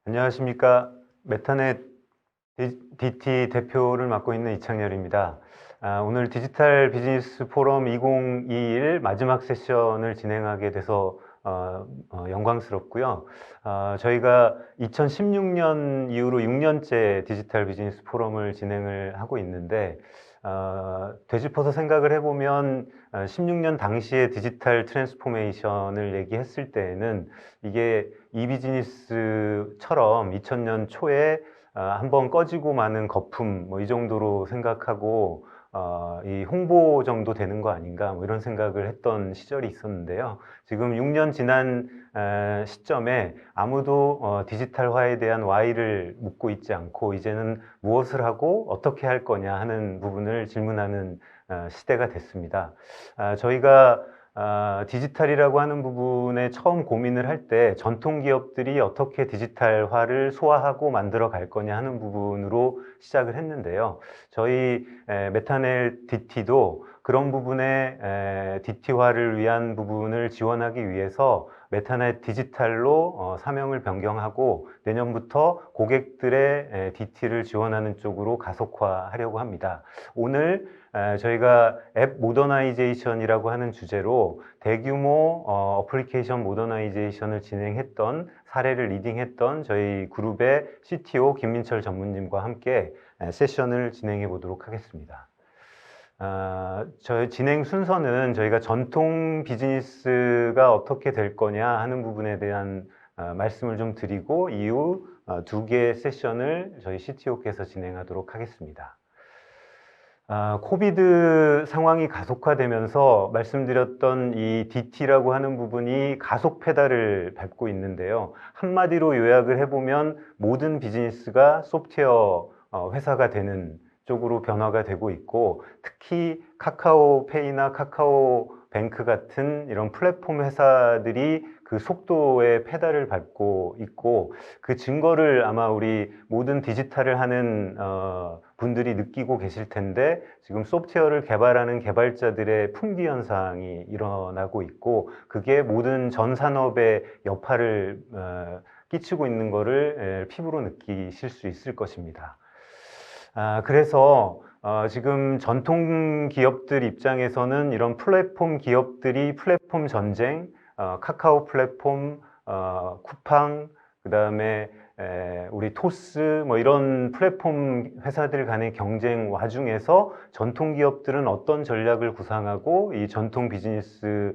안녕하십니까. 메타넷 DT 대표를 맡고 있는 이창렬입니다. 오늘 디지털 비즈니스 포럼 2021 마지막 세션을 진행하게 돼서 영광스럽고요. 저희가 2016년 이후로 6년째 디지털 비즈니스 포럼을 진행을 하고 있는데 되짚어서 생각을 해보면 16년 당시에 디지털 트랜스포메이션을 얘기했을 때에는 이게 이비즈니스처럼 2000년 초에 한번 꺼지고 마는 거품 이 정도로 생각하고 이 홍보 정도 되는 거 아닌가 이런 생각을 했던 시절이 있었는데요. 지금 6년 지난 시점에 아무도 디지털화에 대한 Y를 묻고 있지 않고 이제는 무엇을 하고 어떻게 할 거냐 하는 부분을 질문하는 시대가 됐습니다. 저희가 디지털이라고 하는 부분에 처음 고민을 할 때 전통 기업들이 어떻게 디지털화를 소화하고 만들어 갈 거냐 하는 부분으로 시작을 했는데요. 저희 메타넬 DT도 그런 부분에 DT화를 위한 부분을 지원하기 위해서 메타넷 디지털로 사명을 변경하고 내년부터 고객들의 DT를 지원하는 쪽으로 가속화하려고 합니다. 오늘 저희가 앱 모더나이제이션이라고 하는 주제로 대규모 어플리케이션 모더나이제이션을 진행했던 사례를 리딩했던 저희 그룹의 CTO 김민철 전무님과 함께 세션을 진행해 보도록 하겠습니다. 저희 진행 순서는 저희가 전통 비즈니스가 어떻게 될 거냐 하는 부분에 대한 말씀을 좀 드리고 이후 두 개의 세션을 저희 CTO께서 진행하도록 하겠습니다. 코비드 상황이 가속화되면서 말씀드렸던 이 DT라고 하는 부분이 가속 페달을 밟고 있는데요. 한마디로 요약을 해보면 모든 비즈니스가 소프트웨어 회사가 되는 쪽으로 변화가 되고 있고, 특히 카카오페이나 카카오뱅크 같은 이런 플랫폼 회사들이 그 속도의 페달을 밟고 있고, 그 증거를 아마 우리 모든 디지털을 하는 분들이 느끼고 계실 텐데, 지금 소프트웨어를 개발하는 개발자들의 품귀 현상이 일어나고 있고, 그게 모든 전 산업에 여파를 끼치고 있는 거를 피부로 느끼실 수 있을 것입니다. 그래서 지금 전통 기업들 입장에서는 이런 플랫폼 기업들이 플랫폼 전쟁, 카카오 플랫폼, 쿠팡, 그 다음에 우리 토스 이런 플랫폼 회사들 간의 경쟁 와중에서 전통 기업들은 어떤 전략을 구상하고 이 전통 비즈니스의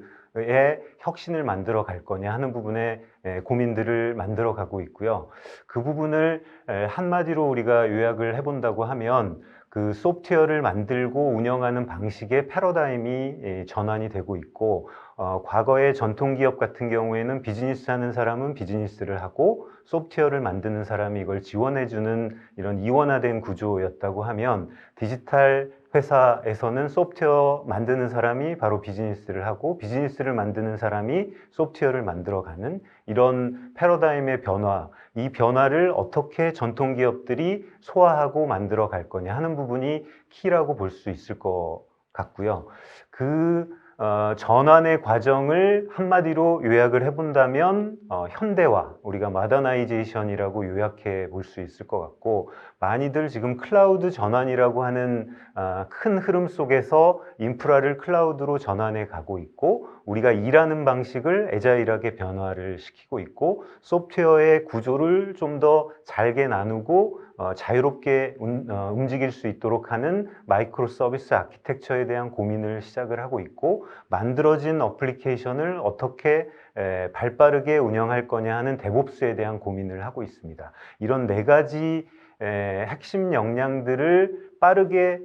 혁신을 만들어 갈 거냐 하는 부분에 고민들을 만들어 가고 있고요. 그 부분을 한마디로 우리가 요약을 해본다고 하면 그 소프트웨어를 만들고 운영하는 방식의 패러다임이 전환이 되고 있고, 과거의 전통기업 같은 경우에는 비즈니스 하는 사람은 비즈니스를 하고 소프트웨어를 만드는 사람이 이걸 지원해주는 이런 이원화된 구조였다고 하면, 디지털 회사에서는 소프트웨어 만드는 사람이 바로 비즈니스를 하고 비즈니스를 만드는 사람이 소프트웨어를 만들어가는 이런 패러다임의 변화, 이 변화를 어떻게 전통기업들이 소화하고 만들어 갈 거냐 하는 부분이 키라고 볼 수 있을 것 같고요. 그 전환의 과정을 한마디로 요약을 해본다면 현대화, 우리가 마더나이제이션이라고 요약해 볼 수 있을 것 같고, 많이들 지금 클라우드 전환이라고 하는 큰 흐름 속에서 인프라를 클라우드로 전환해 가고 있고, 우리가 일하는 방식을 애자일하게 변화를 시키고 있고, 소프트웨어의 구조를 좀 더 잘게 나누고 자유롭게 움직일 수 있도록 하는 마이크로 서비스 아키텍처에 대한 고민을 시작을 하고 있고, 만들어진 어플리케이션을 어떻게 발빠르게 운영할 거냐 하는 데브옵스에 대한 고민을 하고 있습니다. 이런 네 가지 핵심 역량들을 빠르게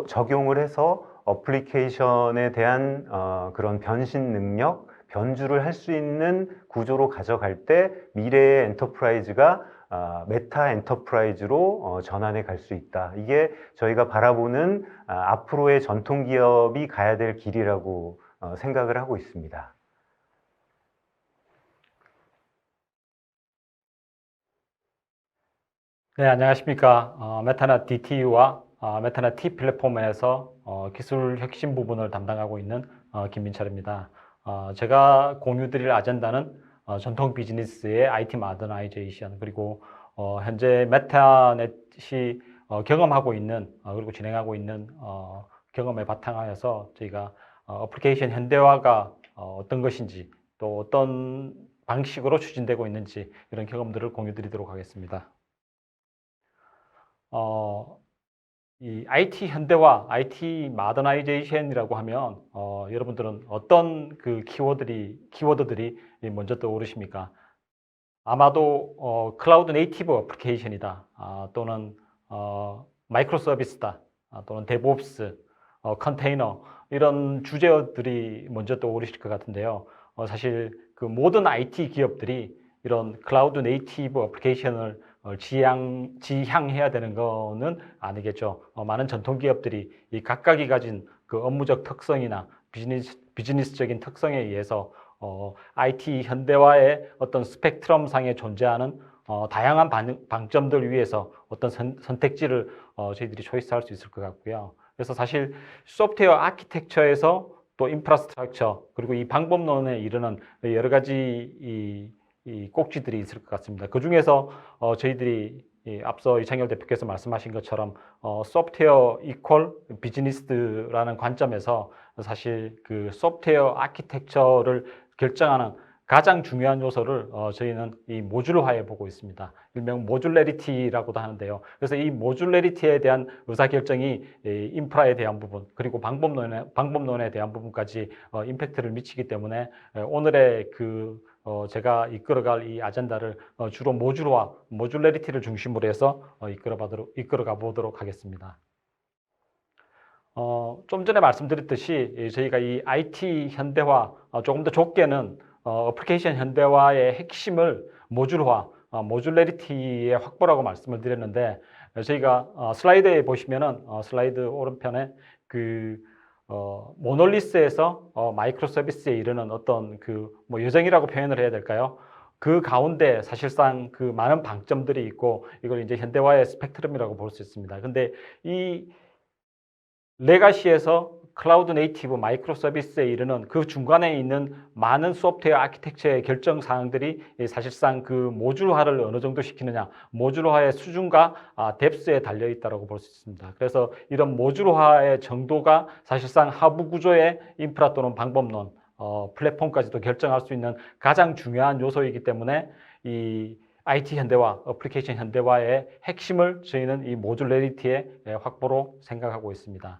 적용을 해서 어플리케이션에 대한 그런 변신 능력, 변주를 할 수 있는 구조로 가져갈 때 미래의 엔터프라이즈가 메타 엔터프라이즈로 전환해 갈 수 있다. 이게 저희가 바라보는 앞으로의 전통기업이 가야 될 길이라고 생각을 하고 있습니다. 네, 안녕하십니까. 메타넷 DTU와 메타넷 T 플랫폼에서 기술 혁신 부분을 담당하고 있는 김민철입니다. 제가 공유 드릴 아젠다는 전통 비즈니스의 IT 모더나이제이션 그리고 현재 메타넷이 경험하고 있는 그리고 진행하고 있는 경험에 바탕하여서 저희가 어플리케이션 현대화가 어떤 것인지 또 어떤 방식으로 추진되고 있는지 이런 경험들을 공유드리도록 하겠습니다. 이 IT 현대화, IT 모더나이제이션이라고 하면 여러분들은 어떤 그 키워드들이 먼저 떠오르십니까? 아마도 클라우드 네이티브 어플리케이션이다, 또는 마이크로 서비스다, 또는 데브옵스, 컨테이너 이런 주제들이 먼저 떠오르실 것 같은데요. 사실 그 모든 IT 기업들이 이런 클라우드 네이티브 어플리케이션을 지향해야 되는 거는 아니겠죠. 많은 전통 기업들이 이 각각이 가진 그 업무적 특성이나 비즈니스적인 특성에 의해서 IT 현대화의 어떤 스펙트럼 상에 존재하는 다양한 방점들 위해서 어떤 선택지를 저희들이 초이스할 수 있을 것 같고요. 그래서 사실 소프트웨어 아키텍처에서 또 인프라스트럭처 그리고 이 방법론에 이르는 여러 가지 이 꼭지들이 있을 것 같습니다. 그 중에서 저희들이 앞서 이창열 대표께서 말씀하신 것처럼 소프트웨어 이퀄 비즈니스라는 관점에서 사실 그 소프트웨어 아키텍처를 결정하는 가장 중요한 요소를 저희는 이 모듈화해 보고 있습니다. 일명 모듈레리티라고도 하는데요. 그래서 이 모듈레리티에 대한 의사결정이 인프라에 대한 부분 그리고 방법론에 대한 부분까지 임팩트를 미치기 때문에 오늘의 제가 이끌어갈 이 아젠다를 주로 모듈레리티를 중심으로 해서 이끌어가 보도록 하겠습니다. 좀 전에 말씀드렸듯이 저희가 이 IT 현대화, 조금 더 좁게는 어플리케이션 현대화의 핵심을 모듈레리티의 확보라고 말씀을 드렸는데, 저희가 슬라이드에 보시면은 슬라이드 오른편에 모놀리스에서 마이크로 서비스에 이르는 어떤 뭐 여정이라고 표현을 해야 될까요? 그 가운데 사실상 그 많은 방점들이 있고 이걸 이제 현대화의 스펙트럼이라고 볼 수 있습니다. 근데 이 레가시에서 클라우드 네이티브 마이크로 서비스에 이르는 그 중간에 있는 많은 소프트웨어 아키텍처의 결정 사항들이 사실상 그 모듈화를 어느 정도 시키느냐, 모듈화의 수준과 뎁스에 달려 있다고 볼 수 있습니다. 그래서 이런 모듈화의 정도가 사실상 하부 구조의 인프라 또는 방법론, 플랫폼까지도 결정할 수 있는 가장 중요한 요소이기 때문에 이 IT 현대화, 어플리케이션 현대화의 핵심을 저희는 이 모듈레리티의 확보로 생각하고 있습니다.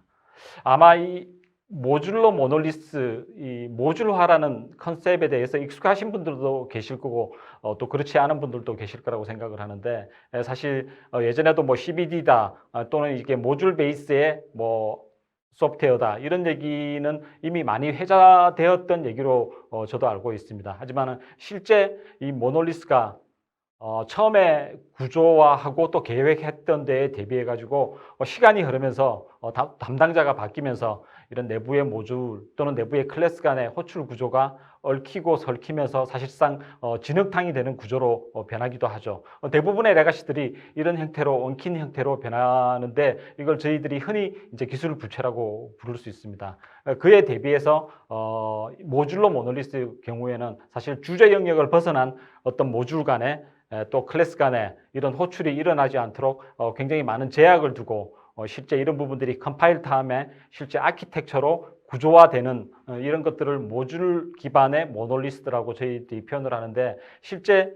아마 이 모듈러 모놀리스, 이 모듈화라는 컨셉에 대해서 익숙하신 분들도 계실 거고 또 그렇지 않은 분들도 계실 거라고 생각을 하는데, 사실 예전에도 뭐 CBD다 또는 이게 모듈 베이스의 뭐 소프트웨어다 이런 얘기는 이미 많이 회자되었던 얘기로 저도 알고 있습니다. 하지만 실제 이 모놀리스가 처음에 구조화하고 또 계획했던 데에 대비해 가지고 시간이 흐르면서 담당자가 바뀌면서 이런 내부의 모듈 또는 내부의 클래스 간의 호출 구조가 얽히고 설키면서 사실상 진흙탕이 되는 구조로 변하기도 하죠. 대부분의 레가시들이 이런 형태로 엉킨 형태로 변하는데 이걸 저희들이 흔히 이제 기술 부채라고 부를 수 있습니다. 그에 대비해서 모듈러 모놀리스 경우에는 사실 주제 영역을 벗어난 어떤 모듈 간에 또 클래스 간에 이런 호출이 일어나지 않도록 굉장히 많은 제약을 두고 실제 이런 부분들이 컴파일 타임에 실제 아키텍처로 구조화되는 이런 것들을 모듈 기반의 모놀리스트라고 저희들이 표현을 하는데, 실제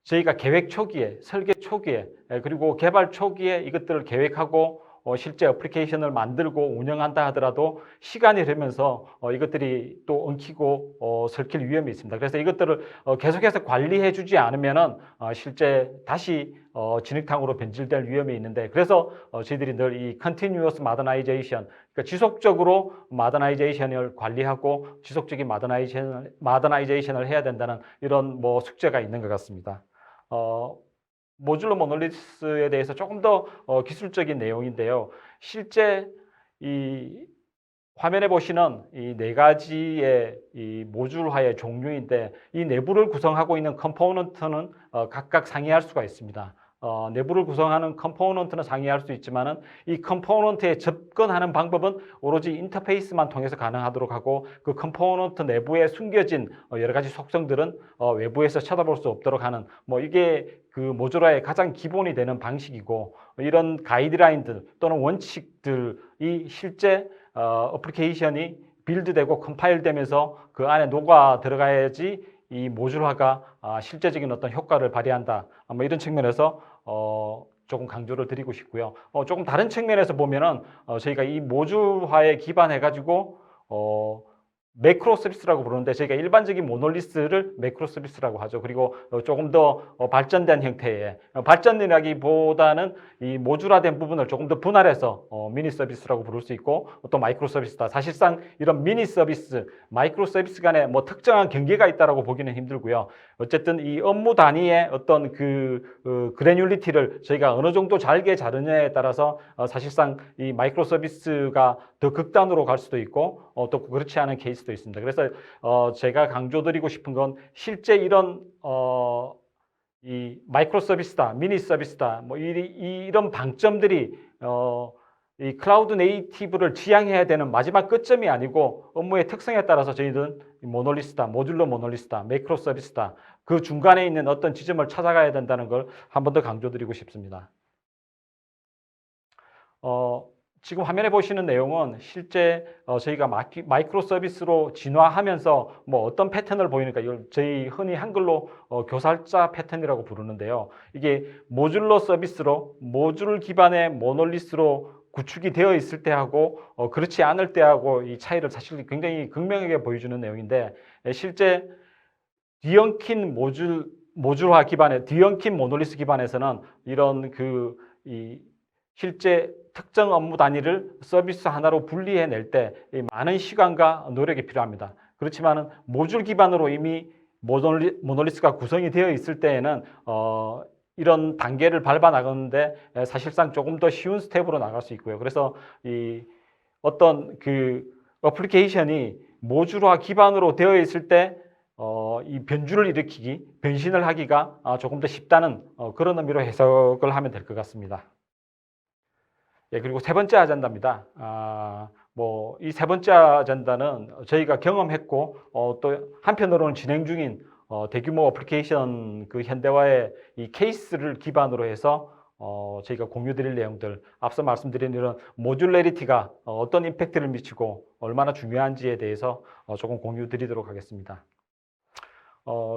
저희가 계획 초기에, 설계 초기에, 그리고 개발 초기에 이것들을 계획하고 실제 어플리케이션을 만들고 운영한다 하더라도 시간이 흐르면서 이것들이 또 엉키고 설킬 위험이 있습니다. 그래서 이것들을 계속해서 관리해 주지 않으면은 실제 다시 진흙탕으로 변질될 위험이 있는데, 그래서 저희들이 늘 이 continuous modernization, 그러니까 지속적으로 모더나이제이션을 관리하고 지속적인 모더나이제이션을 해야 된다는 이런 뭐 숙제가 있는 것 같습니다. 모듈러 모놀리스에 대해서 조금 더 기술적인 내용인데요. 실제 이 화면에 보시는 이 네 가지의 이 모듈화의 종류인데, 이 내부를 구성하고 있는 컴포넌트는 각각 상이할 수가 있습니다. 내부를 구성하는 컴포넌트는 상이할 수 있지만은 이 컴포넌트에 접근하는 방법은 오로지 인터페이스만 통해서 가능하도록 하고 그 컴포넌트 내부에 숨겨진 여러 가지 속성들은 외부에서 쳐다볼 수 없도록 하는 뭐 이게 그 모듈화의 가장 기본이 되는 방식이고 이런 가이드라인들 또는 원칙들이 실제 어플리케이션이 빌드되고 컴파일되면서 그 안에 녹아 들어가야지 이 모듈화가 실제적인 어떤 효과를 발휘한다. 뭐 이런 측면에서 조금 강조를 드리고 싶고요. 조금 다른 측면에서 보면은 저희가 이 모듈화에 기반해 가지고 매크로 서비스라고 부르는데 저희가 일반적인 모놀리스를 매크로 서비스라고 하죠. 그리고 조금 더 발전된 형태의 발전이라기보다는 이 모듈화된 부분을 조금 더 분할해서 미니 서비스라고 부를 수 있고 또 마이크로 서비스다. 사실상 이런 미니 서비스, 마이크로 서비스 간에 뭐 특정한 경계가 있다라고 보기는 힘들고요. 어쨌든 이 업무 단위의 어떤 그래듈리티를 저희가 어느 정도 잘게 자르냐에 따라서 사실상 이 마이크로 서비스가 더 극단으로 갈 수도 있고 또 그렇지 않은 케이스도 있습니다. 그래서 제가 강조드리고 싶은 건 실제 이런 이 마이크로 서비스다, 미니 서비스다, 뭐 이런 방점들이 이 클라우드 네이티브를 지향해야 되는 마지막 끝점이 아니고 업무의 특성에 따라서 저희는 모놀리스다, 모듈러 모놀리스다, 매크로 서비스다 그 중간에 있는 어떤 지점을 찾아가야 된다는 걸 한 번 더 강조드리고 싶습니다. 지금 화면에 보시는 내용은 실제 저희가 마이크로 서비스로 진화하면서 뭐 어떤 패턴을 보이니까 이걸 저희 흔히 한글로 교살자 패턴이라고 부르는데요. 이게 모듈러 서비스로 모듈 기반의 모놀리스로 구축이 되어 있을 때하고 그렇지 않을 때하고 이 차이를 사실 굉장히 극명하게 보여주는 내용인데 실제 뒤엉킨 모듈화 기반의 뒤엉킨 모놀리스 기반에서는 이런 이 실제 특정 업무 단위를 서비스 하나로 분리해낼 때 많은 시간과 노력이 필요합니다. 그렇지만 모듈 기반으로 이미 모놀리스가 구성이 되어 있을 때에는 이런 단계를 밟아 나가는데 사실상 조금 더 쉬운 스텝으로 나갈 수 있고요. 그래서 이 어떤 그 어플리케이션이 모듈화 기반으로 되어 있을 때 이 변주를 일으키기, 변신을 하기가 조금 더 쉽다는 그런 의미로 해석을 하면 될 것 같습니다. 예, 그리고 세 번째 아젠다입니다. 뭐 이 세 번째 아젠다는 저희가 경험했고 또 한편으로는 진행 중인 대규모 어플리케이션 그 현대화의 이 케이스를 기반으로 해서 저희가 공유드릴 내용들, 앞서 말씀드린 이런 모듈레리티가 어떤 임팩트를 미치고 얼마나 중요한지에 대해서 조금 공유드리도록 하겠습니다.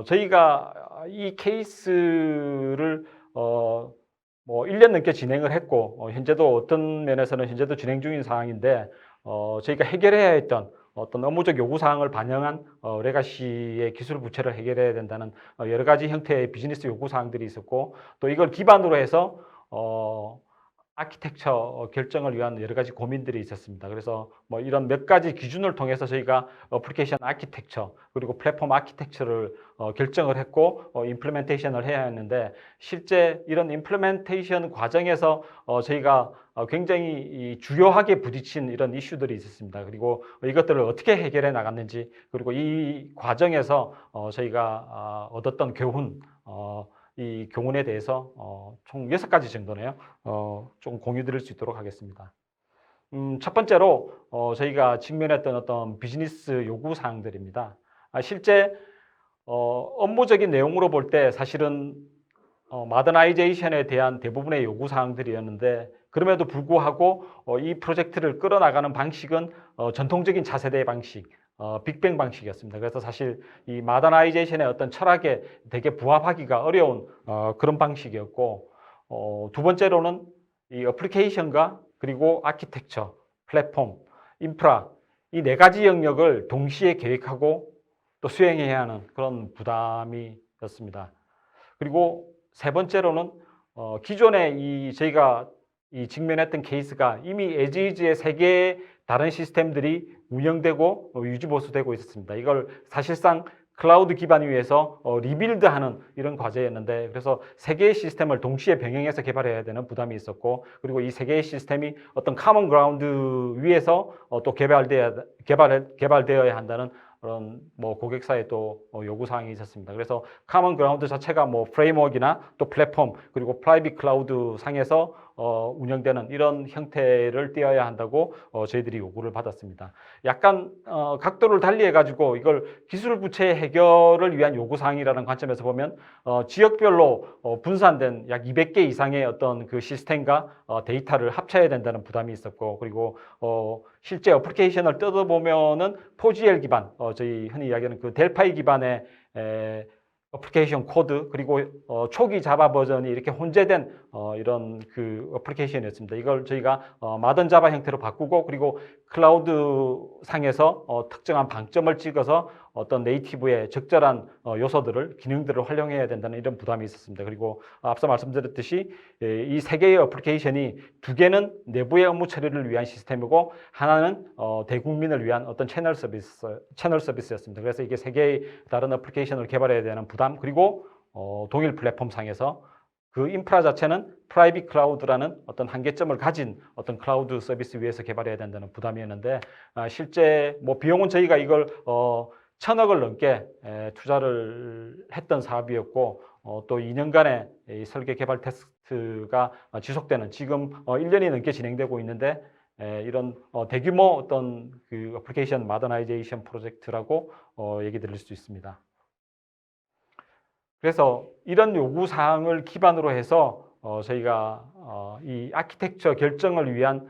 저희가 이 케이스를 뭐 1년 넘게 진행을 했고 현재도 어떤 면에서는 현재도 진행 중인 상황인데 저희가 해결해야 했던 어떤 업무적 요구사항을 반영한 레가시의 기술 부채를 해결해야 된다는 여러 가지 형태의 비즈니스 요구사항들이 있었고 또 이걸 기반으로 해서 아키텍처 결정을 위한 여러 가지 고민들이 있었습니다. 그래서 뭐 이런 몇 가지 기준을 통해서 저희가 어플리케이션 아키텍처 그리고 플랫폼 아키텍처를 결정을 했고 임플리멘테이션을 해야 했는데 실제 이런 임플리멘테이션 과정에서 저희가 굉장히 주요하게 부딪힌 이런 이슈들이 있었습니다. 그리고 이것들을 어떻게 해결해 나갔는지 그리고 이 과정에서 저희가 얻었던 교훈 이 교훈에 대해서 총 6가지 정도네요. 좀 공유 드릴 수 있도록 하겠습니다. 첫 번째로 저희가 직면했던 어떤 비즈니스 요구 사항들입니다. 실제 업무적인 내용으로 볼 때 사실은 마더나이제이션에 대한 대부분의 요구 사항들이었는데 그럼에도 불구하고 이 프로젝트를 끌어나가는 방식은 전통적인 차세대 방식 빅뱅 방식이었습니다. 그래서 사실 이 마더나이제이션의 어떤 철학에 되게 부합하기가 어려운 그런 방식이었고 두 번째로는 이 어플리케이션과 그리고 아키텍처, 플랫폼, 인프라 이 네 가지 영역을 동시에 계획하고 또 수행해야 하는 그런 부담이었습니다. 그리고 세 번째로는 기존에 저희가 직면했던 케이스가 이미 에지이즈의 3개의 다른 시스템들이 운영되고 유지보수되고 있었습니다. 이걸 사실상 클라우드 기반 위에서 리빌드하는 이런 과제였는데 그래서 3개의 시스템을 동시에 병행해서 개발해야 되는 부담이 있었고 그리고 이 3개의 시스템이 어떤 카먼 그라운드 위에서 또 개발되어야 한다는 그런 뭐 고객사의 또 요구 사항이 있었습니다. 그래서 카먼 그라운드 자체가 뭐 프레임워크나 또 플랫폼 그리고 프라이빗 클라우드 상에서 운영되는 이런 형태를 띄어야 한다고 저희들이 요구를 받았습니다. 약간 각도를 달리해 가지고 이걸 기술 부채 해결을 위한 요구 사항이라는 관점에서 보면 지역별로 분산된 약 200개 이상의 어떤 그 시스템과 데이터를 합쳐야 된다는 부담이 있었고, 그리고 실제 어플리케이션을 뜯어보면은 포지엘 기반, 저희 흔히 이야기하는 그 델파이 기반의 어플리케이션 코드, 그리고 초기 자바 버전이 이렇게 혼재된 이런 그 어플리케이션이었습니다. 이걸 저희가 마던 자바 형태로 바꾸고, 그리고 클라우드 상에서 특정한 방점을 찍어서 어떤 네이티브의 적절한 요소들을, 기능들을 활용해야 된다는 이런 부담이 있었습니다. 그리고 앞서 말씀드렸듯이 이 세 개의 어플리케이션이 두 개는 내부의 업무 처리를 위한 시스템이고, 하나는 대국민을 위한 어떤 채널 서비스였습니다. 그래서 이게 세 개의 다른 어플리케이션을 개발해야 되는 부담, 그리고 동일 플랫폼 상에서 그 인프라 자체는 프라이빗 클라우드라는 어떤 한계점을 가진 어떤 클라우드 서비스 위에서 개발해야 된다는 부담이었는데, 실제 뭐 비용은 저희가 이걸 1,000억을 넘게 투자를 했던 사업이었고, 또 2년간의 이 설계 개발 테스트가 지속되는, 지금 1년이 넘게 진행되고 있는데, 이런 대규모 어떤 그 어플리케이션 모더나이제이션 프로젝트라고 얘기 드릴 수 있습니다. 그래서 이런 요구 사항을 기반으로 해서 저희가 이 아키텍처 결정을 위한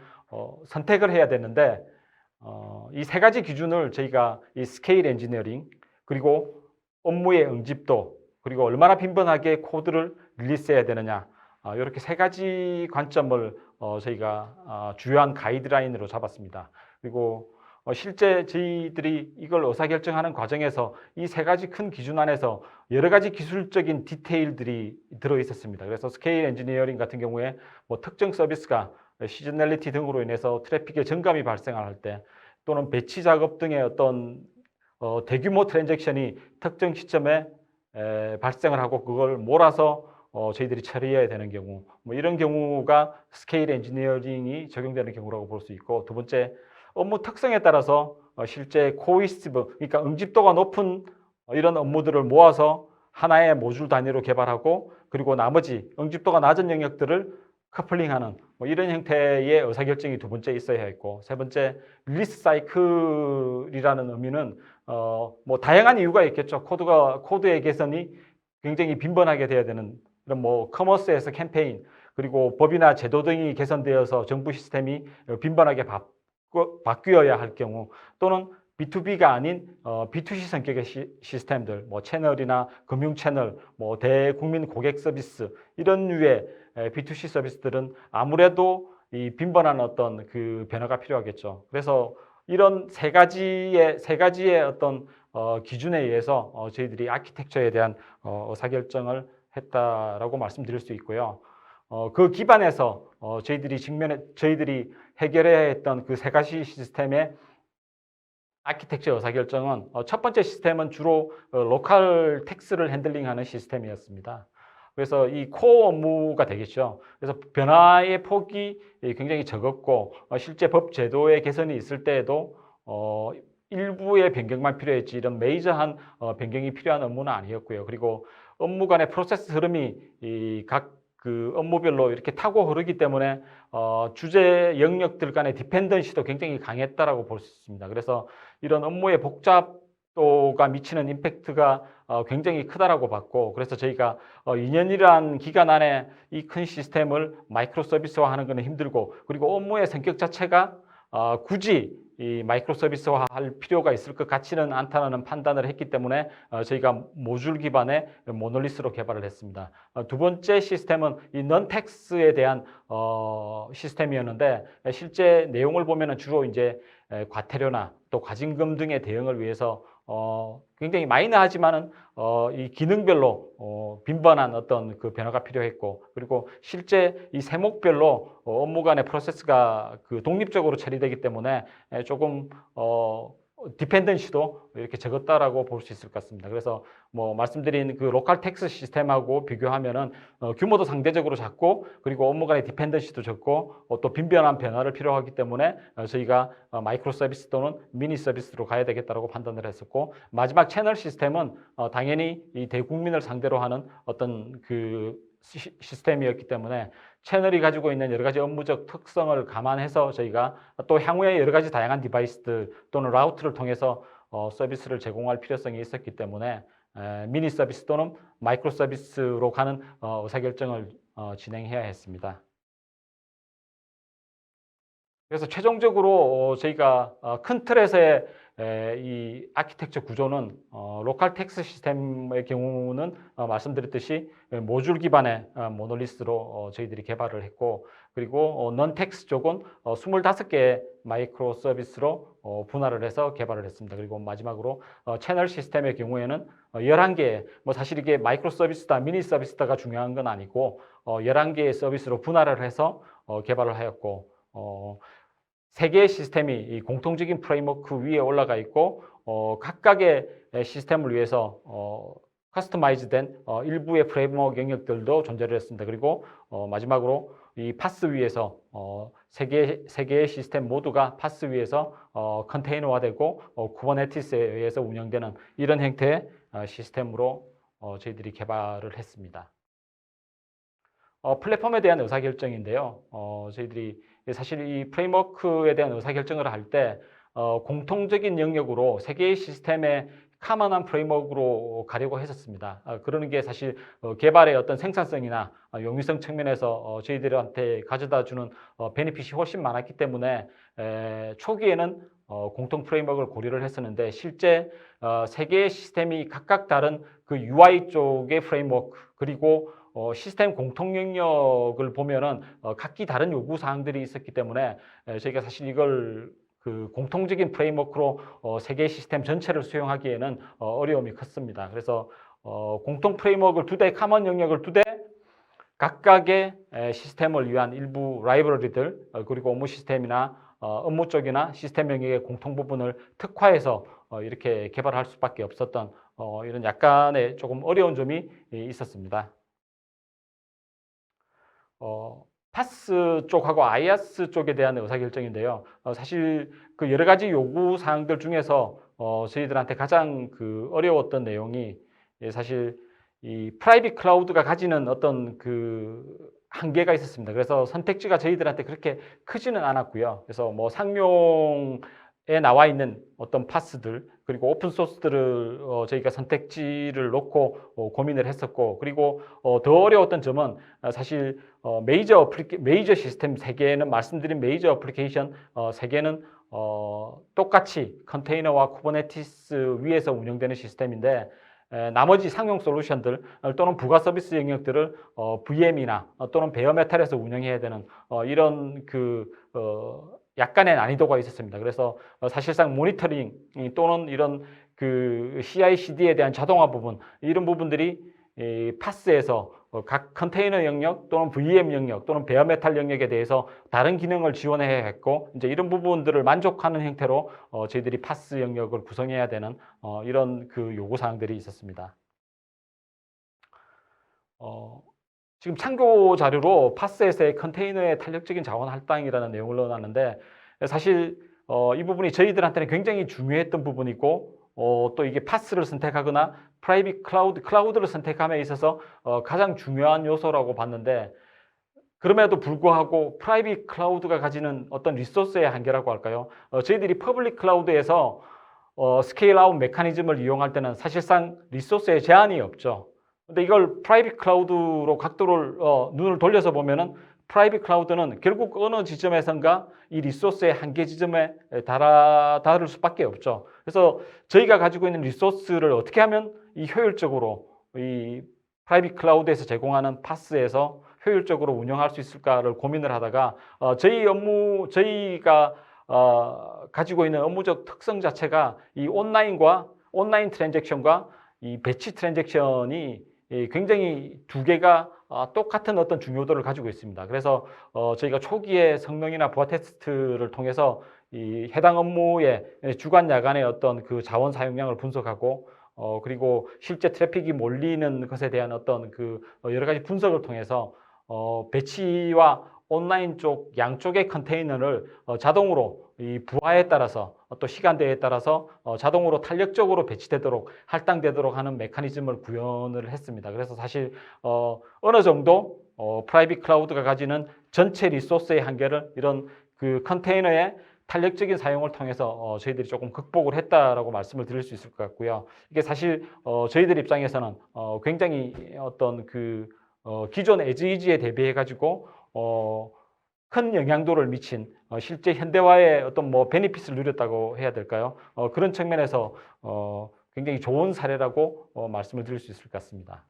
선택을 해야 되는데, 이 세 가지 기준을 저희가 이 스케일 엔지니어링, 그리고 업무의 응집도, 그리고 얼마나 빈번하게 코드를 릴리스해야 되느냐, 이렇게 세 가지 관점을 저희가 주요한 가이드라인으로 잡았습니다. 그리고 실제 저희들이 이걸 의사결정하는 과정에서 이 세 가지 큰 기준 안에서 여러 가지 기술적인 디테일들이 들어 있었습니다. 그래서 스케일 엔지니어링 같은 경우에 뭐 특정 서비스가 시즈널리티 등으로 인해서 트래픽의 증감이 발생할 때, 또는 배치 작업 등의 어떤 대규모 트랜잭션이 특정 시점에 발생을 하고 그걸 몰아서 저희들이 처리해야 되는 경우, 뭐 이런 경우가 스케일 엔지니어링이 적용되는 경우라고 볼 수 있고, 두 번째, 업무 특성에 따라서 실제 코이스티브, 그러니까 응집도가 높은 이런 업무들을 모아서 하나의 모듈 단위로 개발하고, 그리고 나머지 응집도가 낮은 영역들을 커플링하는 뭐 이런 형태의 의사결정이 두 번째 있어야 했고, 세 번째, 릴리스 사이클이라는 의미는 뭐 다양한 이유가 있겠죠. 코드의 개선이 굉장히 빈번하게 돼야 되는, 이런 뭐 커머스에서 캠페인, 그리고 법이나 제도 등이 개선되어서 정부 시스템이 빈번하게 바뀌어야 할 경우, 또는 B2B가 아닌 B2C 성격의 시스템들, 뭐 채널이나 금융 채널, 뭐 대국민 고객 서비스, 이런 류의 B2C 서비스들은 아무래도 이 빈번한 어떤 그 변화가 필요하겠죠. 그래서 이런 세 가지의 어떤 기준에 의해서 저희들이 아키텍처에 대한 의사결정을 했다라고 말씀드릴 수 있고요. 그 기반에서 저희들이 해결해야 했던 그 세 가지 시스템의 아키텍처 의사결정은, 첫 번째 시스템은 주로 로컬 텍스를 핸들링하는 시스템이었습니다. 그래서 이 코어 업무가 되겠죠. 그래서 변화의 폭이 굉장히 적었고, 실제 법 제도의 개선이 있을 때에도 일부의 변경만 필요했지 이런 메이저한 변경이 필요한 업무는 아니었고요. 그리고 업무 간의 프로세스 흐름이 각 그 업무별로 이렇게 타고 흐르기 때문에 주제 영역들 간의 디펜던시도 굉장히 강했다라고 볼 수 있습니다. 그래서 이런 업무의 복잡도가 미치는 임팩트가 굉장히 크다라고 봤고, 그래서 저희가 2년이라는 기간 안에 이 큰 시스템을 마이크로 서비스화하는 것은 힘들고, 그리고 업무의 성격 자체가 굳이 이 마이크로 서비스화할 필요가 있을 것 같지는 않다는 판단을 했기 때문에 저희가 모듈 기반의 모놀리스로 개발을 했습니다. 두 번째 시스템은 이 넌텍스에 대한 시스템이었는데, 실제 내용을 보면은 주로 이제 과태료나 또 과징금 등의 대응을 위해서 굉장히 마이너하지만은 이 기능별로 빈번한 어떤 그 변화가 필요했고, 그리고 실제 이 세목별로 업무 간의 프로세스가 그 독립적으로 처리되기 때문에 조금 디펜던시도 이렇게 적었다라고 볼 수 있을 것 같습니다. 그래서 뭐 말씀드린 그 로컬 텍스 시스템하고 비교하면은 규모도 상대적으로 작고 그리고 업무 간의 디펜던시도 적고 또 빈번한 변화를 필요하기 때문에 저희가 마이크로 서비스 또는 미니 서비스로 가야 되겠다라고 판단을 했었고 마지막 채널 시스템은 당연히 이 대국민을 상대로 하는 어떤 그 시스템이었기 때문에 채널이 가지고 있는 여러 가지 업무적 특성을 감안해서 저희가 또 향후에 여러 가지 다양한 디바이스들 또는 라우트를 통해서 서비스를 제공할 필요성이 있었기 때문에 미니 서비스 또는 마이크로 서비스로 가는 의사결정을 진행해야 했습니다. 그래서 최종적으로 저희가 큰 틀에서의 이 아키텍처 구조는 로컬 텍스 시스템의 경우는 말씀드렸듯이 모듈 기반의 모노리스로 저희들이 개발을 했고 그리고 넌 텍스 쪽은 25개의 마이크로 서비스로 분할을 해서 개발을 했습니다. 그리고 마지막으로 채널 시스템의 경우에는 11개, 뭐 사실 이게 마이크로 서비스다, 미니 서비스다가 중요한 건 아니고 11개의 서비스로 분할을 해서 개발을 하였고 3개의 시스템이 이 공통적인 프레임워크 위에 올라가 있고 각각의 시스템을 위해서 커스터마이즈된 일부의 프레임워크 영역들도 존재를 했습니다. 그리고 마지막으로 이 파스 위에서 세 개의 시스템 모두가 파스 위에서 컨테이너화되고 쿠버네티스에 의해서 운영되는 이런 형태의 시스템으로 저희들이 개발을 했습니다. 플랫폼에 대한 의사결정인데요. 저희들이 사실 이 프레임워크에 대한 의사결정을 할 때 공통적인 영역으로 세 개의 시스템의 카먼한 프레임워크로 가려고 했었습니다. 그러는 게 사실 개발의 어떤 생산성이나 용이성 측면에서 저희들한테 가져다 주는 베네핏이 훨씬 많았기 때문에 초기에는 공통 프레임워크를 고려를 했었는데 실제 세 개의 시스템이 각각 다른 그 UI 쪽의 프레임워크 그리고 시스템 공통 영역을 보면은 각기 다른 요구 사항들이 있었기 때문에 저희가 사실 이걸 그 공통적인 프레임워크로 세 개의 시스템 전체를 수용하기에는 어려움이 컸습니다. 그래서 공통 프레임워크를 2대, 카먼 영역을 2대, 각각의 시스템을 위한 일부 라이브러리들 그리고 업무 시스템이나 업무 쪽이나 시스템 영역의 공통 부분을 특화해서 이렇게 개발할 수밖에 없었던 이런 약간의 조금 어려운 점이 있었습니다. 파스 쪽하고 아이아스 쪽에 대한 의사결정인데요. 사실 그 여러 가지 요구 사항들 중에서 저희들한테 가장 그 어려웠던 내용이 사실 이 프라이빗 클라우드가 가지는 어떤 그 한계가 있었습니다. 그래서 선택지가 저희들한테 그렇게 크지는 않았고요. 그래서 뭐 상용에 나와 있는 어떤 파스들 그리고 오픈 소스들을 저희가 선택지를 놓고 고민을 했었고 그리고 더 어려웠던 점은 사실 메이저 시스템 3개는 말씀드린 메이저 어플리케이션 3개는 똑같이 컨테이너와 쿠버네티스 위에서 운영되는 시스템인데 나머지 상용 솔루션들 또는 부가 서비스 영역들을 VM이나 또는 베어메탈에서 운영해야 되는 이런 그 약간의 난이도가 있었습니다. 그래서 사실상 모니터링 또는 이런 그 CI/CD에 대한 자동화 부분 이런 부분들이 파스에서 각 컨테이너 영역 또는 VM 영역 또는 베어메탈 영역에 대해서 다른 기능을 지원해야 했고 이제 이런 부분들을 만족하는 형태로 저희들이 파스 영역을 구성해야 되는 이런 그 요구 사항들이 있었습니다. 지금 참고 자료로 파스에서의 컨테이너의 탄력적인 자원 할당이라는 내용을 넣어놨는데 사실 이 부분이 저희들한테는 굉장히 중요했던 부분이고 또 이게 파스를 선택하거나 프라이빗 클라우드를 선택함에 있어서 가장 중요한 요소라고 봤는데 그럼에도 불구하고 프라이빗 클라우드가 가지는 어떤 리소스의 한계라고 할까요? 저희들이 퍼블릭 클라우드에서 스케일 아웃 메커니즘을 이용할 때는 사실상 리소스에 제한이 없죠. 근데 이걸 프라이빗 클라우드로 각도를 눈을 돌려서 보면은 프라이빗 클라우드는 결국 어느 지점에선가 이 리소스의 한계 지점에 달을 수밖에 없죠. 그래서 저희가 가지고 있는 리소스를 어떻게 하면 이 효율적으로 이 프라이빗 클라우드에서 제공하는 파스에서 효율적으로 운영할 수 있을까를 고민을 하다가 저희가 가지고 있는 업무적 특성 자체가 이 온라인 트랜잭션과 이 배치 트랜잭션이 굉장히 두 개가 똑같은 어떤 중요도를 가지고 있습니다. 그래서 저희가 초기에 성능이나 부하 테스트를 통해서 이 해당 업무의 주간 야간의 어떤 그 자원 사용량을 분석하고 그리고 실제 트래픽이 몰리는 것에 대한 어떤 그 여러 가지 분석을 통해서 배치와 온라인 쪽 양쪽의 컨테이너를 자동으로 이 부하에 따라서 또 시간대에 따라서 자동으로 탄력적으로 배치되도록 할당되도록 하는 메커니즘을 구현을 했습니다. 그래서 사실 어느 정도 프라이빗 클라우드가 가지는 전체 리소스의 한계를 이런 그 컨테이너의 탄력적인 사용을 통해서 저희들이 조금 극복을 했다라고 말씀을 드릴 수 있을 것 같고요. 이게 사실 저희들 입장에서는 굉장히 어떤 그 기존 에즈이지에 대비해 가지고 큰 영향도를 미친 실제 현대화의 어떤 뭐 베네핏을 누렸다고 해야 될까요? 그런 측면에서 굉장히 좋은 사례라고 말씀을 드릴 수 있을 것 같습니다.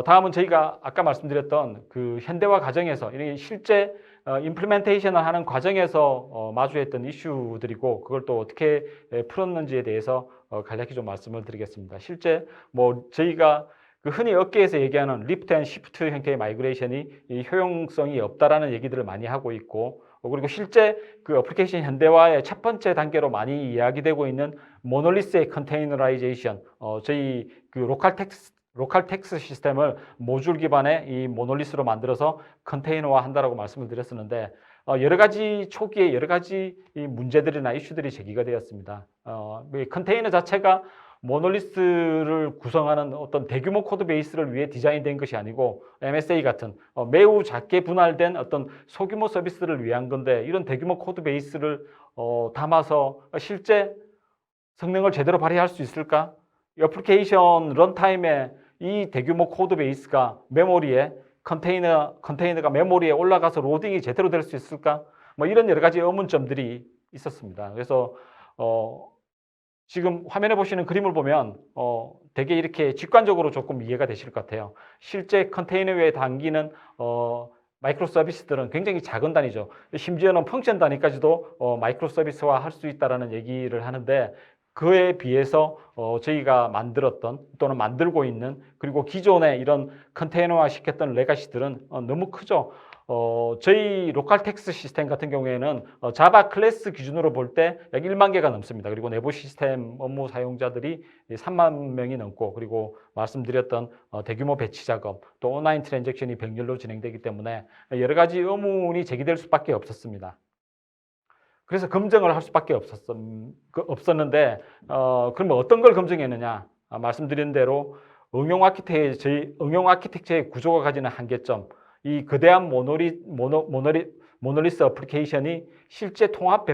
다음은 저희가 아까 말씀드렸던 그 현대화 과정에서 이렇게 실제 임플리멘테이션을 하는 과정에서 마주했던 이슈들이고 그걸 또 어떻게 풀었는지에 대해서 간략히 좀 말씀을 드리겠습니다. 실제 뭐 저희가 그 흔히 업계에서 얘기하는 리프트 앤 시프트 형태의 마이그레이션이 이 효용성이 없다라는 얘기들을 많이 하고 있고 그리고 실제 그 어플리케이션 현대화의 첫 번째 단계로 많이 이야기되고 있는 모놀리스의 컨테이너라이제이션, 저희 그 로컬 텍스 시스템을 모듈 기반의 이 모놀리스로 만들어서 컨테이너화 한다라고 말씀을 드렸었는데 여러 가지 초기에 여러 가지 이 문제들이나 이슈들이 제기가 되었습니다. 이 컨테이너 자체가 모놀리스를 구성하는 어떤 대규모 코드 베이스를 위해 디자인된 것이 아니고 MSA 같은 매우 작게 분할된 어떤 소규모 서비스를 위한 건데 이런 대규모 코드 베이스를 담아서 실제 성능을 제대로 발휘할 수 있을까? 이 어플리케이션 런타임에 이 대규모 코드 베이스가 메모리에 컨테이너가 메모리에 올라가서 로딩이 제대로 될 수 있을까? 뭐 이런 여러 가지 의문점들이 있었습니다. 그래서 지금 화면에 보시는 그림을 보면 되게 이렇게 직관적으로 조금 이해가 되실 것 같아요. 실제 컨테이너에 담기는 마이크로 서비스들은 굉장히 작은 단위죠. 심지어는 펑션 단위까지도 마이크로 서비스화 할 수 있다는 얘기를 하는데 그에 비해서 저희가 만들었던 또는 만들고 있는 그리고 기존에 이런 컨테이너화 시켰던 레가시들은 너무 크죠. 저희 로컬 텍스 시스템 같은 경우에는 자바 클래스 기준으로 볼 때 약 1만 개가 넘습니다. 그리고 내부 시스템 업무 사용자들이 3만 명이 넘고 그리고 말씀드렸던 대규모 배치 작업 또 온라인 트랜잭션이 병렬로 진행되기 때문에 여러 가지 의문이 제기될 수밖에 없었습니다. 그래서 검증을 할 수밖에 없었는데 그러면 어떤 걸 검증했느냐? 말씀드린 대로 응용 아키텍처의 구조가 가지는 한계점, 이 거대한 모놀리스 어플리케이션이 실제 통합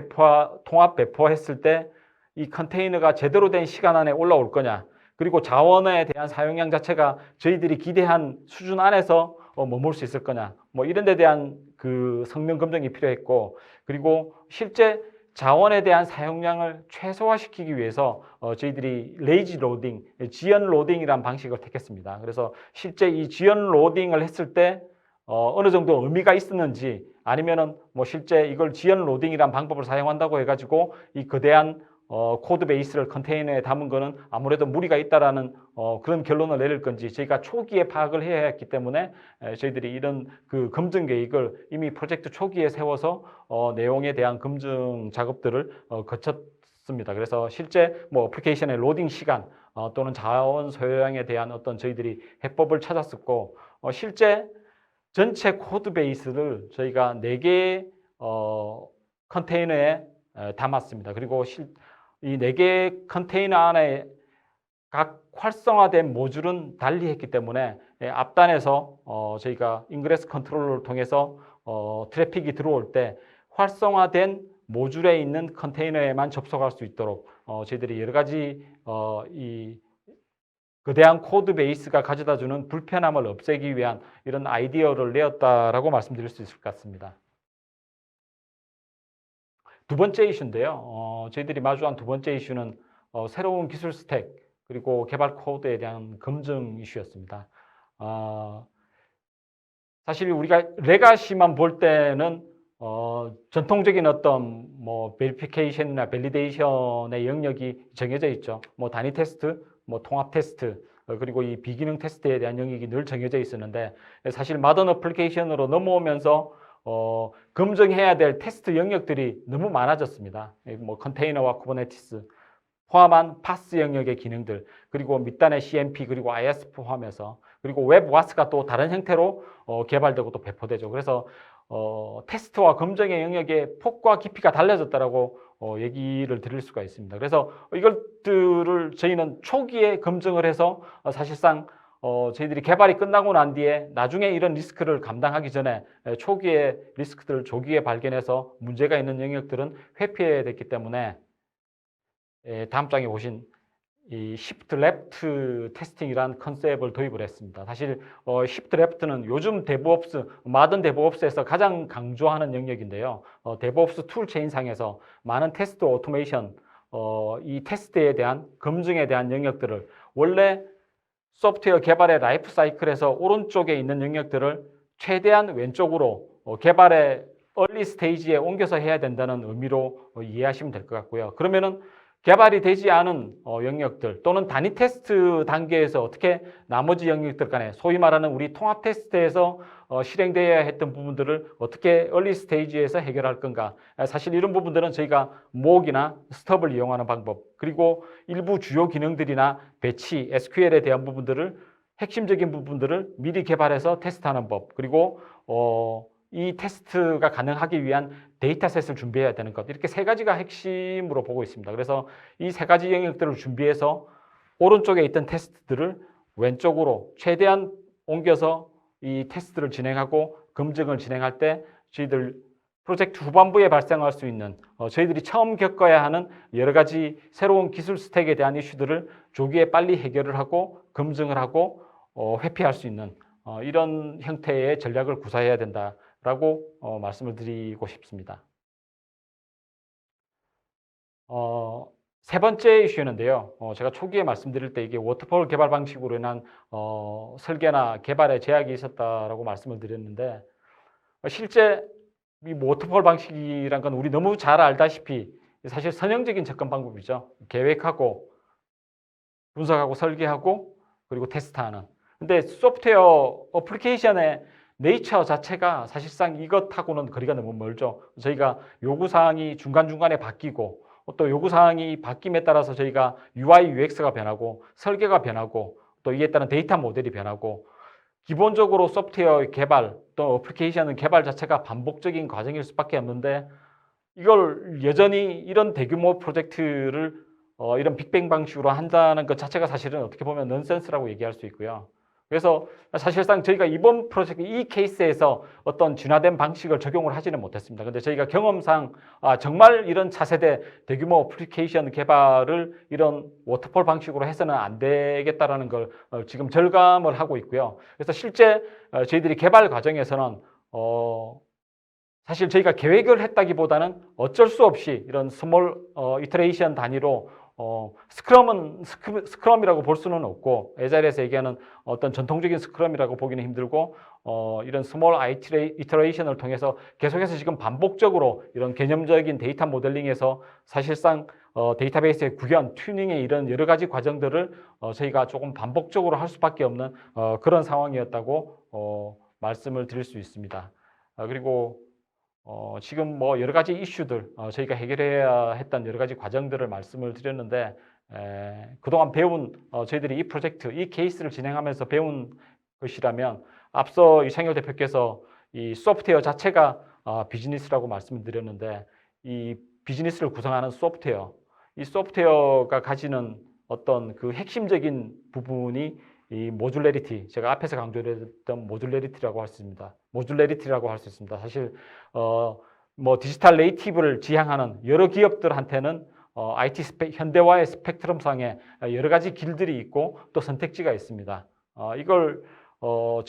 배포했을 때 이 컨테이너가 제대로 된 시간 안에 올라올 거냐? 그리고 자원에 대한 사용량 자체가 저희들이 기대한 수준 안에서 머물 수 있을 거냐? 뭐 이런 데 대한 그 성능 검증이 필요했고 그리고 실제 자원에 대한 사용량을 최소화시키기 위해서 저희들이 레이지 로딩, 지연 로딩이라는 방식을 택했습니다. 그래서 실제 이 지연 로딩을 했을 때 어느 정도 의미가 있었는지 아니면은 뭐 실제 이걸 지연 로딩이라는 방법을 사용한다고 해가지고 이 거대한 코드 베이스를 컨테이너에 담은 거는 아무래도 무리가 있다라는 그런 결론을 내릴 건지 저희가 초기에 파악을 해야 했기 때문에 저희들이 이런 그 검증 계획을 이미 프로젝트 초기에 세워서 내용에 대한 검증 작업들을 거쳤습니다. 그래서 실제 뭐 어플리케이션의 로딩 시간 또는 자원 소요량에 대한 어떤 저희들이 해법을 찾았었고 실제 전체 코드 베이스를 저희가 4개의 컨테이너에 담았습니다. 그리고 이 4개의 컨테이너 안에 각 활성화된 모듈은 달리 했기 때문에 앞단에서 저희가 인그레스 컨트롤러를 통해서 트래픽이 들어올 때 활성화된 모듈에 있는 컨테이너에만 접속할 수 있도록 저희들이 여러 가지 이 거대한 코드 베이스가 가져다주는 불편함을 없애기 위한 이런 아이디어를 내었다라고 말씀드릴 수 있을 것 같습니다. 두 번째 이슈인데요. 저희들이 마주한 두 번째 이슈는 새로운 기술 스택 그리고 개발 코드에 대한 검증 이슈였습니다. 사실 우리가 레가시만 볼 때는 전통적인 어떤 뭐 베리피케이션이나 밸리데이션의 영역이 정해져 있죠. 뭐 단위 테스트, 뭐 통합 테스트, 그리고 이 비기능 테스트에 대한 영역이 늘 정해져 있었는데 사실 마던 어플리케이션으로 넘어오면서 검증해야 될 테스트 영역들이 너무 많아졌습니다. 뭐 컨테이너와 쿠버네티스 포함한 파스 영역의 기능들, 그리고 밑단의 CMP, 그리고 ISP 포함해서, 그리고 웹 와스가 또 다른 형태로 개발되고 또 배포되죠. 그래서 테스트와 검증의 영역의 폭과 깊이가 달라졌다라고 얘기를 드릴 수가 있습니다. 그래서 이것들을 저희는 초기에 검증을 해서 사실상 저희들이 개발이 끝나고 난 뒤에 나중에 이런 리스크를 감당하기 전에 초기에 리스크들을 조기에 발견해서 문제가 있는 영역들은 회피해야 됐기 때문에 다음 장에 보신 이 Shift Left 테스팅이란 컨셉을 도입을 했습니다. 사실 Shift Left는 요즘 데브옵스, 모던 데브옵스에서 가장 강조하는 영역인데요. 데브옵스 툴 체인상에서 많은 테스트 오토메이션, 이 테스트에 대한 검증에 대한 영역들을 원래 소프트웨어 개발의 라이프 사이클에서 오른쪽에 있는 영역들을 최대한 왼쪽으로 개발의 얼리 스테이지에 옮겨서 해야 된다는 의미로 이해하시면 될 것 같고요. 그러면은 개발이 되지 않은 영역들 또는 단위 테스트 단계에서 어떻게 나머지 영역들 간에 소위 말하는 우리 통합 테스트에서 실행되어야 했던 부분들을 어떻게 얼리 스테이지에서 해결할 건가. 사실 이런 부분들은 저희가 모옥이나 스톱을 이용하는 방법, 그리고 일부 주요 기능들이나 배치, SQL에 대한 부분들을 핵심적인 부분들을 미리 개발해서 테스트하는 법, 그리고 이 테스트가 가능하기 위한 데이터셋을 준비해야 되는 것, 이렇게 세 가지가 핵심으로 보고 있습니다. 그래서 이 세 가지 영역들을 준비해서 오른쪽에 있던 테스트들을 왼쪽으로 최대한 옮겨서 이 테스트를 진행하고 검증을 진행할 때 저희들 프로젝트 후반부에 발생할 수 있는 저희들이 처음 겪어야 하는 여러 가지 새로운 기술 스택에 대한 이슈들을 조기에 빨리 해결을 하고 검증을 하고 회피할 수 있는 이런 형태의 전략을 구사해야 된다라고 말씀을 드리고 싶습니다. 세 번째 이슈였는데요. 제가 초기에 말씀드릴 때 이게 워터폴 개발 방식으로 인한 설계나 개발에 제약이 있었다라고 말씀을 드렸는데, 실제 이 워터폴 방식이란 건 우리 너무 잘 알다시피 사실 선형적인 접근 방법이죠. 계획하고 분석하고 설계하고 그리고 테스트하는. 근데 소프트웨어 어플리케이션의 네이처 자체가 사실상 이것하고는 거리가 너무 멀죠. 저희가 요구사항이 중간중간에 바뀌고 또 요구사항이 바뀜에 따라서 저희가 UI, UX가 변하고 설계가 변하고 또 이에 따른 데이터 모델이 변하고, 기본적으로 소프트웨어 개발 또 어플리케이션 개발 자체가 반복적인 과정일 수밖에 없는데, 이걸 여전히 이런 대규모 프로젝트를 이런 빅뱅 방식으로 한다는 것 자체가 사실은 어떻게 보면 넌센스라고 얘기할 수 있고요. 그래서 사실상 저희가 이번 프로젝트 이 케이스에서 어떤 진화된 방식을 적용을 하지는 못했습니다. 근데 저희가 경험상 정말 이런 차세대 대규모 어플리케이션 개발을 이런 워터폴 방식으로 해서는 안 되겠다라는 걸 지금 절감을 하고 있고요. 그래서 실제 저희들이 개발 과정에서는 사실 저희가 계획을 했다기보다는 어쩔 수 없이 이런 스몰 이터레이션 단위로 스크럼이라고 볼 수는 없고, 에자일에서 얘기하는 어떤 전통적인 스크럼이라고 보기는 힘들고, 이런 스몰 이터레이션을 통해서 계속해서 지금 반복적으로 이런 개념적인 데이터 모델링에서 사실상 데이터베이스의 구현, 튜닝의 이런 여러 가지 과정들을 저희가 조금 반복적으로 할 수밖에 없는 그런 상황이었다고 말씀을 드릴 수 있습니다. 그리고 지금 뭐 여러 가지 이슈들 저희가 해결해야 했던 여러 가지 과정들을 말씀을 드렸는데, 그동안 배운 저희들이 이 프로젝트, 이 케이스를 진행하면서 배운 것이라면, 앞서 이창열 대표께서 이 소프트웨어 자체가 비즈니스라고 말씀을 드렸는데, 이 비즈니스를 구성하는 소프트웨어, 이 소프트웨어가 가지는 어떤 그 핵심적인 부분이 이 모듈레리티, 제가 앞에서 강조했던 모듈레리티라고 할 수 있습니다. 모듈레리티라고 할 수 있습니다. 사실 뭐 디지털 네이티브를 지향하는 여러 기업들한테는 IT 현대화의 스펙트럼상에 여러 가지 길들이 있고 또 선택지가 있습니다. 이걸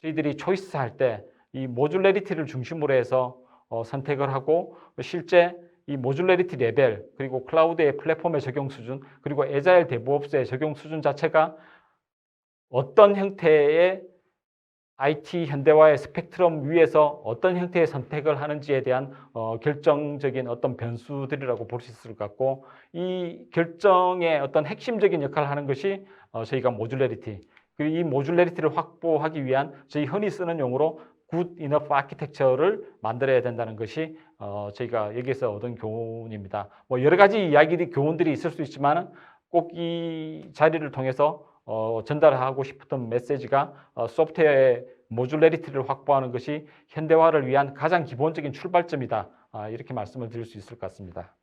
저희들이 초이스할 때 이 모듈레리티를 중심으로 해서 선택을 하고, 실제 이 모듈레리티 레벨, 그리고 클라우드의 플랫폼의 적용 수준, 그리고 에자일 데브옵스의 적용 수준 자체가 어떤 형태의 IT 현대화의 스펙트럼 위에서 어떤 형태의 선택을 하는지에 대한 결정적인 어떤 변수들이라고 볼 수 있을 것 같고, 이 결정의 어떤 핵심적인 역할을 하는 것이 저희가 모듈레리티, 그리고 이 모듈레리티를 확보하기 위한 저희 흔히 쓰는 용어로 good enough architecture를 만들어야 된다는 것이 저희가 여기에서 얻은 교훈입니다. 뭐 여러 가지 이야기들이 교훈들이 있을 수 있지만 꼭 이 자리를 통해서 전달하고 싶었던 메시지가 소프트웨어의 모듈러리티를 확보하는 것이 현대화를 위한 가장 기본적인 출발점이다. 이렇게 말씀을 드릴 수 있을 것 같습니다.